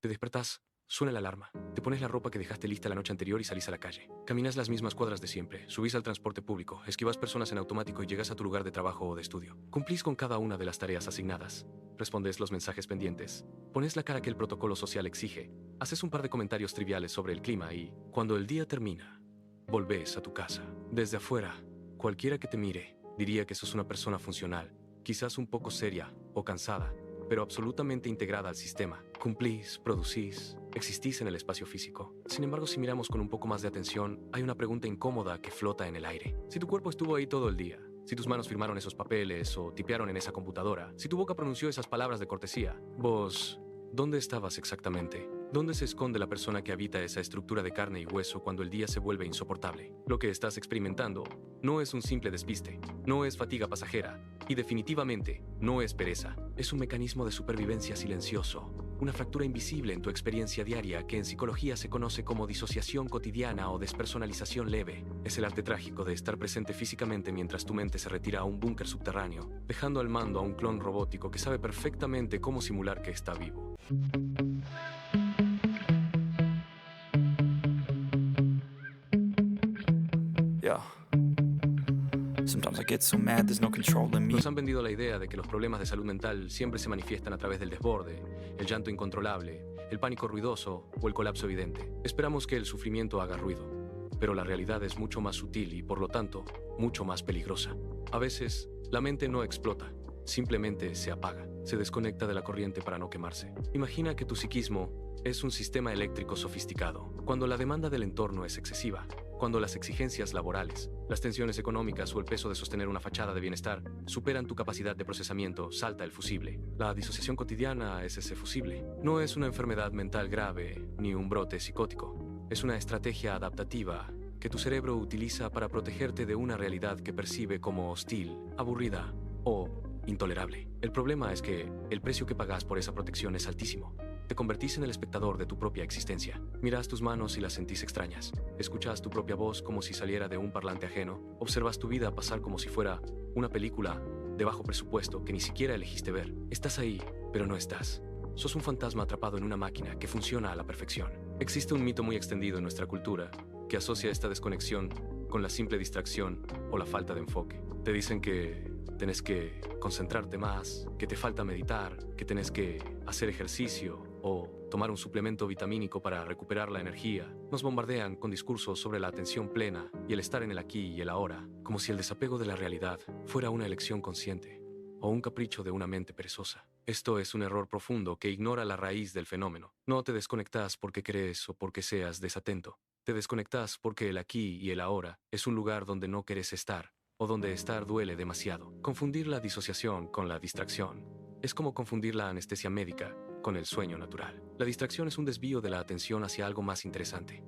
Te despertás, suena la alarma, te pones la ropa que dejaste lista la noche anterior y salís a la calle. Caminas las mismas cuadras de siempre, subís al transporte público, esquivas personas en automático y llegas a tu lugar de trabajo o de estudio. Cumplís con cada una de las tareas asignadas. Respondes los mensajes pendientes. Pones la cara que el protocolo social exige. Haces un par de comentarios triviales sobre el clima y, cuando el día termina, volvés a tu casa. Desde afuera, cualquiera que te mire diría que sos una persona funcional, quizás un poco seria o cansada, pero absolutamente integrada al sistema. Cumplís, producís, existís en el espacio físico. Sin embargo, si miramos con un poco más de atención, hay una pregunta incómoda que flota en el aire. Si tu cuerpo estuvo ahí todo el día, si tus manos firmaron esos papeles o tipearon en esa computadora, si tu boca pronunció esas palabras de cortesía, vos, ¿dónde estabas exactamente? ¿Dónde se esconde la persona que habita esa estructura de carne y hueso cuando el día se vuelve insoportable? Lo que estás experimentando no es un simple despiste, no es fatiga pasajera y definitivamente no es pereza. Es un mecanismo de supervivencia silencioso, una fractura invisible en tu experiencia diaria que en psicología se conoce como disociación cotidiana o despersonalización leve. Es el arte trágico de estar presente físicamente mientras tu mente se retira a un búnker subterráneo, dejando al mando a un clon robótico que sabe perfectamente cómo simular que está vivo. Yeah. Sometimes I get so mad there's no controlling me. Nos han vendido la idea de que los problemas de salud mental siempre se manifiestan a través del desborde, el llanto incontrolable, el pánico ruidoso o el colapso evidente. Esperamos que el sufrimiento haga ruido, pero la realidad es mucho más sutil y, por lo tanto, mucho más peligrosa. A veces, la mente no explota, simplemente se apaga, se desconecta de la corriente para no quemarse. Imagina que tu psiquismo es un sistema eléctrico sofisticado. Cuando la demanda del entorno es excesiva, cuando las exigencias laborales, las tensiones económicas o el peso de sostener una fachada de bienestar superan tu capacidad de procesamiento, salta el fusible. La disociación cotidiana es ese fusible. No es una enfermedad mental grave ni un brote psicótico. Es una estrategia adaptativa que tu cerebro utiliza para protegerte de una realidad que percibe como hostil, aburrida o intolerable. El problema es que el precio que pagas por esa protección es altísimo. Te convertís en el espectador de tu propia existencia. Mirás tus manos y las sentís extrañas. Escuchás tu propia voz como si saliera de un parlante ajeno. Observas tu vida pasar como si fuera una película de bajo presupuesto que ni siquiera elegiste ver. Estás ahí, pero no estás. Sos un fantasma atrapado en una máquina que funciona a la perfección. Existe un mito muy extendido en nuestra cultura que asocia esta desconexión con la simple distracción o la falta de enfoque. Te dicen que tenés que concentrarte más, que te falta meditar, que tenés que hacer ejercicio o tomar un suplemento vitamínico para recuperar la energía. Nos bombardean con discursos sobre la atención plena y el estar en el aquí y el ahora, como si el desapego de la realidad fuera una elección consciente o un capricho de una mente perezosa. Esto es un error profundo que ignora la raíz del fenómeno. No te desconectás porque crees o porque seas desatento. Te desconectás porque el aquí y el ahora es un lugar donde no querés estar o donde estar duele demasiado. Confundir la disociación con la distracción es como confundir la anestesia médica con el sueño natural. La distracción es un desvío de la atención hacia algo más interesante.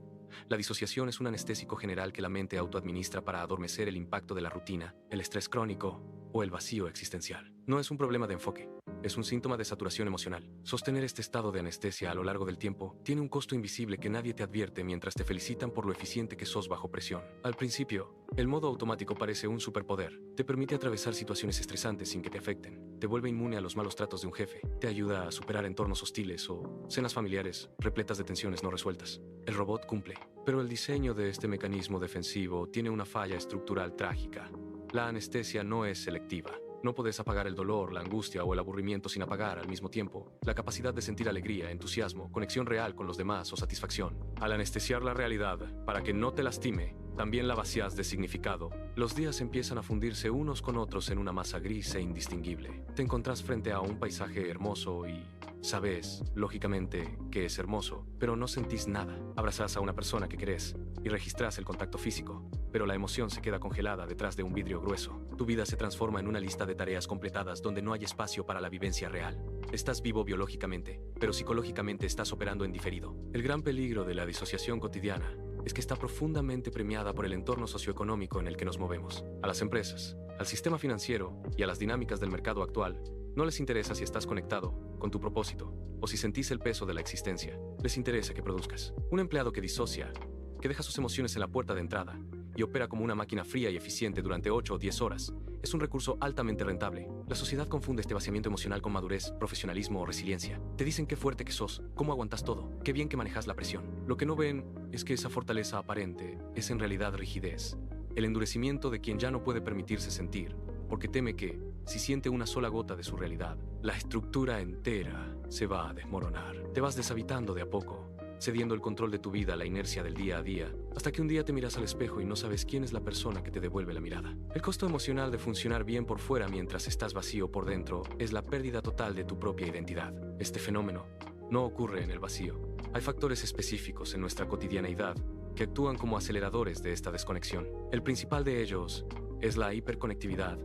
La disociación es un anestésico general que la mente autoadministra para adormecer el impacto de la rutina, el estrés crónico o el vacío existencial. No es un problema de enfoque, es un síntoma de saturación emocional. Sostener este estado de anestesia a lo largo del tiempo tiene un costo invisible que nadie te advierte mientras te felicitan por lo eficiente que sos bajo presión. Al principio, el modo automático parece un superpoder. Te permite atravesar situaciones estresantes sin que te afecten. Te vuelve inmune a los malos tratos de un jefe. Te ayuda a superar entornos hostiles o cenas familiares repletas de tensiones no resueltas. El robot cumple. Pero el diseño de este mecanismo defensivo tiene una falla estructural trágica. La anestesia no es selectiva. No podés apagar el dolor, la angustia o el aburrimiento sin apagar al mismo tiempo la capacidad de sentir alegría, entusiasmo, conexión real con los demás o satisfacción. Al anestesiar la realidad para que no te lastime, también la vacías de significado. Los días empiezan a fundirse unos con otros en una masa gris e indistinguible. Te encontrás frente a un paisaje hermoso y sabes, lógicamente, que es hermoso, pero no sentís nada. Abrazás a una persona que querés y registrás el contacto físico, pero la emoción se queda congelada detrás de un vidrio grueso. Tu vida se transforma en una lista de tareas completadas donde no hay espacio para la vivencia real. Estás vivo biológicamente, pero psicológicamente estás operando en diferido. El gran peligro de la disociación cotidiana es que está profundamente premiada por el entorno socioeconómico en el que nos movemos. A las empresas, al sistema financiero y a las dinámicas del mercado actual, no les interesa si estás conectado con tu propósito o si sentís el peso de la existencia. Les interesa que produzcas. Un empleado que disocia, que deja sus emociones en la puerta de entrada y opera como una máquina fría y eficiente durante 8 o 10 horas, es un recurso altamente rentable. La sociedad confunde este vaciamiento emocional con madurez, profesionalismo o resiliencia. Te dicen qué fuerte que sos, cómo aguantas todo, qué bien que manejas la presión. Lo que no ven es que esa fortaleza aparente es en realidad rigidez, el endurecimiento de quien ya no puede permitirse sentir, porque teme que, si siente una sola gota de su realidad, la estructura entera se va a desmoronar. Te vas deshabitando de a poco, cediendo el control de tu vida a la inercia del día a día, hasta que un día te miras al espejo y no sabes quién es la persona que te devuelve la mirada. El costo emocional de funcionar bien por fuera mientras estás vacío por dentro es la pérdida total de tu propia identidad. Este fenómeno no ocurre en el vacío. Hay factores específicos en nuestra cotidianeidad que actúan como aceleradores de esta desconexión. El principal de ellos es la hiperconectividad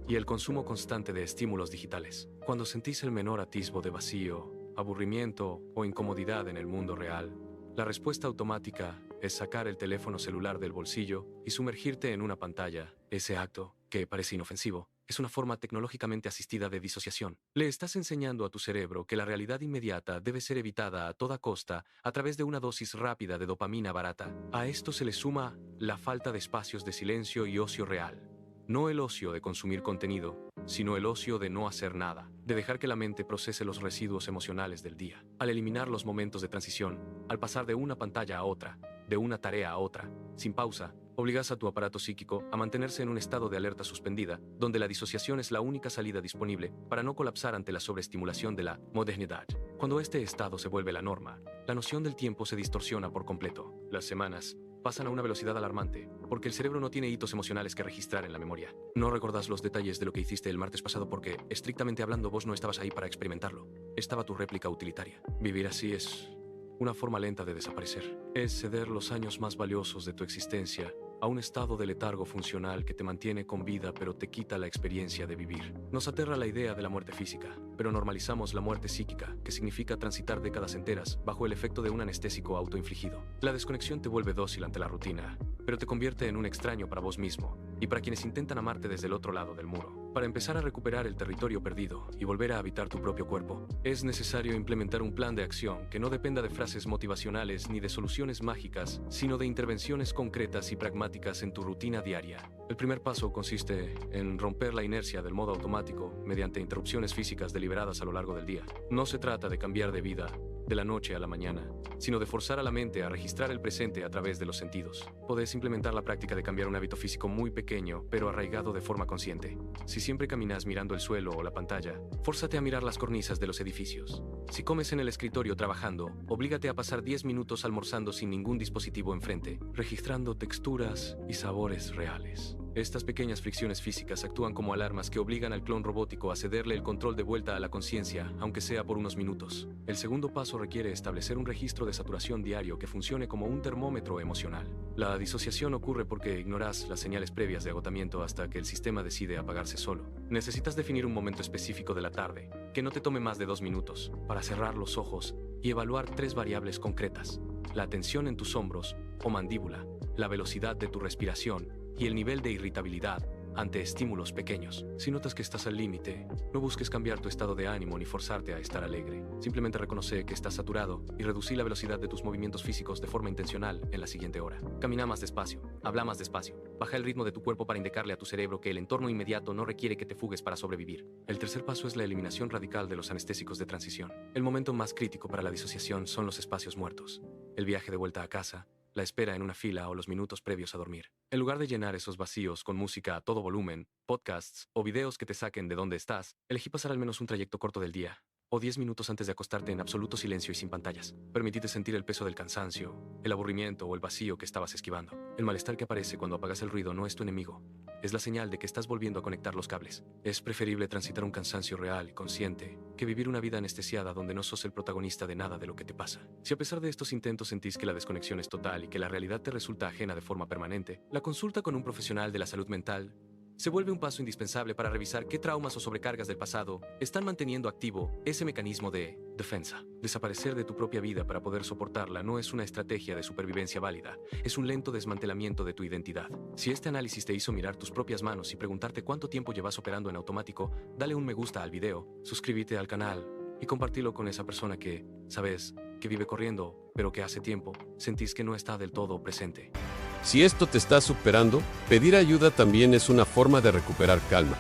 y el consumo constante de estímulos digitales. Cuando sentís el menor atisbo de vacío, aburrimiento o incomodidad en el mundo real, la respuesta automática es sacar el teléfono celular del bolsillo y sumergirte en una pantalla. Ese acto, que parece inofensivo, es una forma tecnológicamente asistida de disociación. Le estás enseñando a tu cerebro que la realidad inmediata debe ser evitada a toda costa a través de una dosis rápida de dopamina barata. A esto se le suma la falta de espacios de silencio y ocio real. No el ocio de consumir contenido, sino el ocio de no hacer nada, de dejar que la mente procese los residuos emocionales del día. Al eliminar los momentos de transición, al pasar de una pantalla a otra, de una tarea a otra, sin pausa, obligas a tu aparato psíquico a mantenerse en un estado de alerta suspendida, donde la disociación es la única salida disponible para no colapsar ante la sobreestimulación de la modernidad. Cuando este estado se vuelve la norma, la noción del tiempo se distorsiona por completo. Las semanas pasan a una velocidad alarmante, porque el cerebro no tiene hitos emocionales que registrar en la memoria. No recordás los detalles de lo que hiciste el martes pasado porque, estrictamente hablando, vos no estabas ahí para experimentarlo. Estaba tu réplica utilitaria. Vivir así es una forma lenta de desaparecer. Es ceder los años más valiosos de tu existencia a un estado de letargo funcional que te mantiene con vida pero te quita la experiencia de vivir. Nos aterra la idea de la muerte física, pero normalizamos la muerte psíquica, que significa transitar décadas enteras bajo el efecto de un anestésico autoinfligido. La desconexión te vuelve dócil ante la rutina, pero te convierte en un extraño para vos mismo y para quienes intentan amarte desde el otro lado del muro. Para empezar a recuperar el territorio perdido y volver a habitar tu propio cuerpo, es necesario implementar un plan de acción que no dependa de frases motivacionales ni de soluciones mágicas, sino de intervenciones concretas y pragmáticas en tu rutina diaria. El primer paso consiste en romper la inercia del modo automático mediante interrupciones físicas deliberadas a lo largo del día. No se trata de cambiar de vida de la noche a la mañana, sino de forzar a la mente a registrar el presente a través de los sentidos. Podés implementar la práctica de cambiar un hábito físico muy pequeño, pero arraigado de forma consciente. Si siempre caminas mirando el suelo o la pantalla, fórzate a mirar las cornisas de los edificios. Si comes en el escritorio trabajando, oblígate a pasar 10 minutos almorzando sin ningún dispositivo enfrente, registrando texturas y sabores reales. Estas pequeñas fricciones físicas actúan como alarmas que obligan al clon robótico a cederle el control de vuelta a la conciencia, aunque sea por unos minutos. El segundo paso requiere establecer un registro de saturación diario que funcione como un termómetro emocional. La disociación ocurre porque ignorás las señales previas de agotamiento hasta que el sistema decide apagarse solo. Necesitas definir un momento específico de la tarde, que no te tome más de 2 minutos, para cerrar los ojos y evaluar 3 variables concretas: la tensión en tus hombros o mandíbula, la velocidad de tu respiración y el nivel de irritabilidad ante estímulos pequeños. Si notas que estás al límite, no busques cambiar tu estado de ánimo ni forzarte a estar alegre. Simplemente reconoce que estás saturado y reducí la velocidad de tus movimientos físicos de forma intencional en la siguiente hora. Camina más despacio, habla más despacio, baja el ritmo de tu cuerpo para indicarle a tu cerebro que el entorno inmediato no requiere que te fugues para sobrevivir. El tercer paso es la eliminación radical de los anestésicos de transición. El momento más crítico para la disociación son los espacios muertos, el viaje de vuelta a casa, la espera en una fila o los minutos previos a dormir. En lugar de llenar esos vacíos con música a todo volumen, podcasts o videos que te saquen de donde estás, elegí pasar al menos un trayecto corto del día, o 10 minutos antes de acostarte en absoluto silencio y sin pantallas. Permitite sentir el peso del cansancio, el aburrimiento o el vacío que estabas esquivando. El malestar que aparece cuando apagas el ruido no es tu enemigo. Es la señal de que estás volviendo a conectar los cables. Es preferible transitar un cansancio real y consciente que vivir una vida anestesiada donde no sos el protagonista de nada de lo que te pasa. Si a pesar de estos intentos sentís que la desconexión es total y que la realidad te resulta ajena de forma permanente, la consulta con un profesional de la salud mental se vuelve un paso indispensable para revisar qué traumas o sobrecargas del pasado están manteniendo activo ese mecanismo de defensa. Desaparecer de tu propia vida para poder soportarla no es una estrategia de supervivencia válida, es un lento desmantelamiento de tu identidad. Si este análisis te hizo mirar tus propias manos y preguntarte cuánto tiempo llevas operando en automático, dale un me gusta al video, suscríbete al canal y compartilo con esa persona que, sabes, que vive corriendo, pero que hace tiempo sentís que no está del todo presente. Si esto te está superando, pedir ayuda también es una forma de recuperar calma.